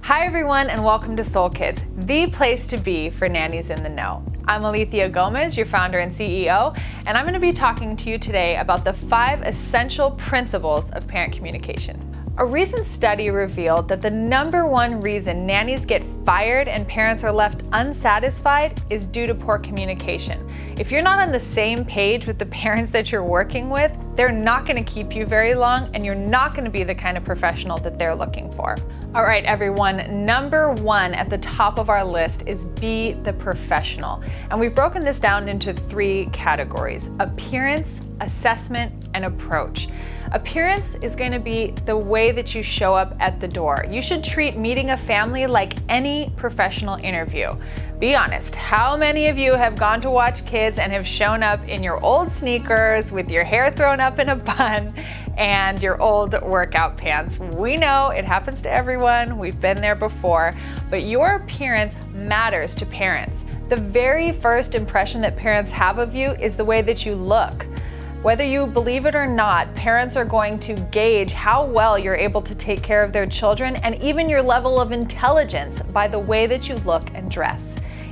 Hi everyone, and welcome to Soul Kids, the place to be for nannies in the know. I'm Alethea Gomez, your founder and CEO, and I'm going to be talking to you today about the 5 essential principles of parent communication. A recent study revealed that the #1 reason nannies get fired and parents are left unsatisfied is due to poor communication. If you're not on the same page with the parents that you're working with, they're not going to keep you very long, and you're not going to be the kind of professional that they're looking for. All right, everyone, #1 at the top of our list is be the professional. And we've broken this down into 3 categories: appearance, assessment, and approach. Appearance is going to be the way that you show up at the door. You should treat meeting a family like any professional interview. Be honest, how many of you have gone to watch kids and have shown up in your old sneakers with your hair thrown up in a bun and your old workout pants? We know it happens to everyone. We've been there before, but your appearance matters to parents. The very first impression that parents have of you is the way that you look. Whether you believe it or not, parents are going to gauge how well you're able to take care of their children and even your level of intelligence by the way that you look and dress.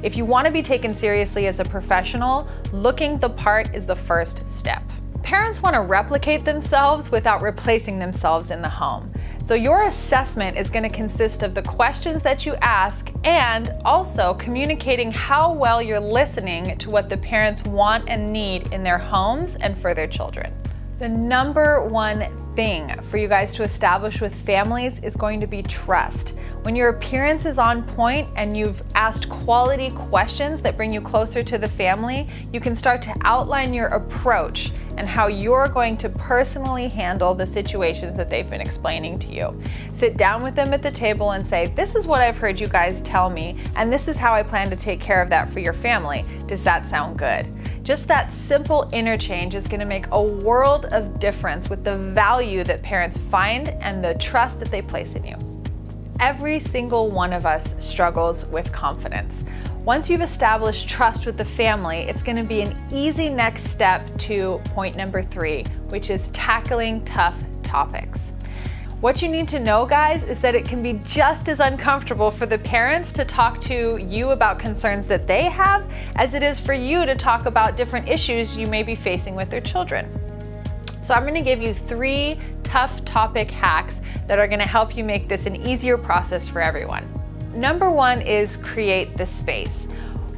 If you want to be taken seriously as a professional, looking the part is the first step. Parents want to replicate themselves without replacing themselves in the home. So your assessment is going to consist of the questions that you ask and also communicating how well you're listening to what the parents want and need in their homes and for their children. The #1 thing for you guys to establish with families is going to be trust. When your appearance is on point and you've asked quality questions that bring you closer to the family, you can start to outline your approach and how you're going to personally handle the situations that they've been explaining to you. Sit down with them at the table and say, this is what I've heard you guys tell me, and this is how I plan to take care of that for your family. Does that sound good? Just that simple interchange is going to make a world of difference with the value that parents find and the trust that they place in you. Every single one of us struggles with confidence. Once you've established trust with the family, it's going to be an easy next step to point #3, which is tackling tough topics. What you need to know, guys, is that it can be just as uncomfortable for the parents to talk to you about concerns that they have as it is for you to talk about different issues you may be facing with their children. So I'm going to give you 3 tough topic hacks that are going to help you make this an easier process for everyone. #1 is create the space.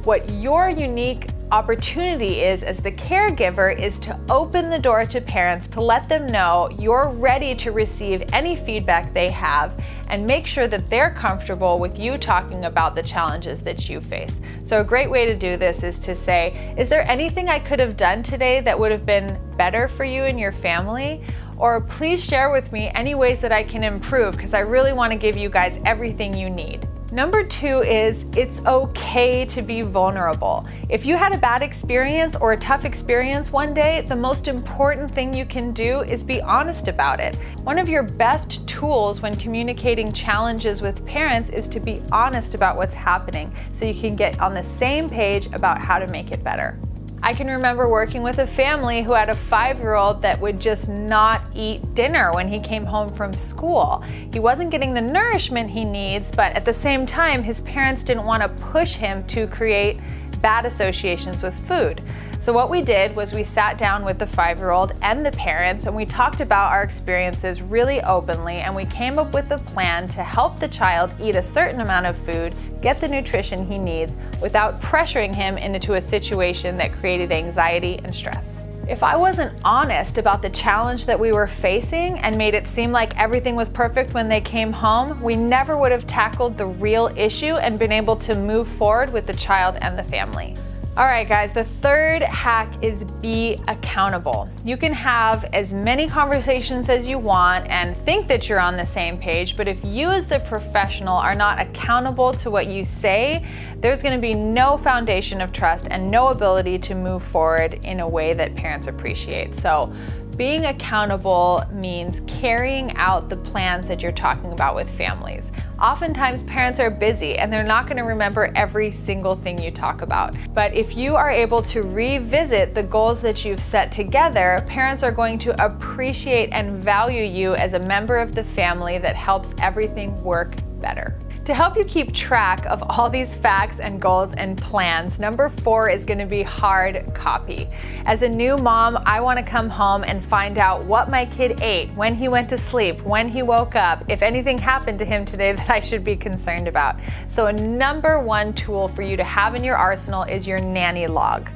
What your unique opportunity is as the caregiver is to open the door to parents to let them know you're ready to receive any feedback they have and make sure that they're comfortable with you talking about the challenges that you face. So a great way to do this is to say, is there anything I could have done today that would have been better for you and your family? Or please share with me any ways that I can improve, because I really want to give you guys everything you need. #2 is it's okay to be vulnerable. If you had a bad experience or a tough experience one day, the most important thing you can do is be honest about it. One of your best tools when communicating challenges with parents is to be honest about what's happening so you can get on the same page about how to make it better. I can remember working with a family who had a 5-year-old that would just not eat dinner when he came home from school. He wasn't getting the nourishment he needs, but at the same time, his parents didn't want to push him to create bad associations with food. So what we did was we sat down with the 5-year-old and the parents, and we talked about our experiences really openly, and we came up with a plan to help the child eat a certain amount of food, get the nutrition he needs, without pressuring him into a situation that created anxiety and stress. If I wasn't honest about the challenge that we were facing and made it seem like everything was perfect when they came home, we never would have tackled the real issue and been able to move forward with the child and the family. All right, guys, the 3rd hack is be accountable. You can have as many conversations as you want and think that you're on the same page, but if you as the professional are not accountable to what you say, there's going to be no foundation of trust and no ability to move forward in a way that parents appreciate. So being accountable means carrying out the plans that you're talking about with families. Oftentimes parents are busy and they're not going to remember every single thing you talk about. But if you are able to revisit the goals that you've set together, parents are going to appreciate and value you as a member of the family that helps everything work better. To help you keep track of all these facts and goals and plans, number 4 is going to be hard copy. As a new mom, I want to come home and find out what my kid ate, when he went to sleep, when he woke up, if anything happened to him today that I should be concerned about. So a number 1 tool for you to have in your arsenal is your nanny log.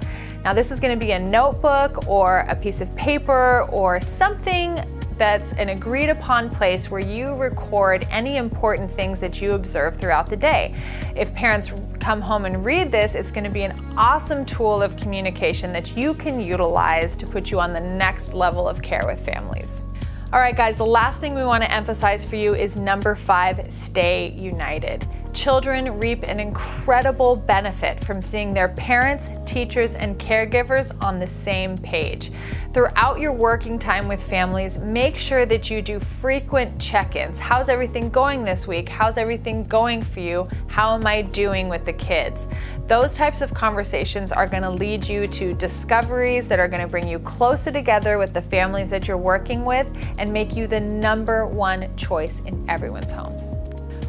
Now this is going to be a notebook or a piece of paper or something that's an agreed upon place where you record any important things that you observe throughout the day. If parents come home and read this, it's going to be an awesome tool of communication that you can utilize to put you on the next level of care with families. All right, guys, the last thing we want to emphasize for you is number 5, stay united. Children reap an incredible benefit from seeing their parents, teachers, and caregivers on the same page. Throughout your working time with families, make sure that you do frequent check-ins. How's everything going this week? How's everything going for you? How am I doing with the kids? Those types of conversations are going to lead you to discoveries that are going to bring you closer together with the families that you're working with and make you the number 1 choice in everyone's homes.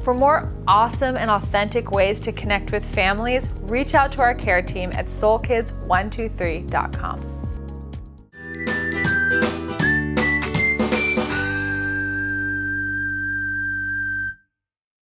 For more awesome and authentic ways to connect with families, reach out to our care team at soulkids123.com.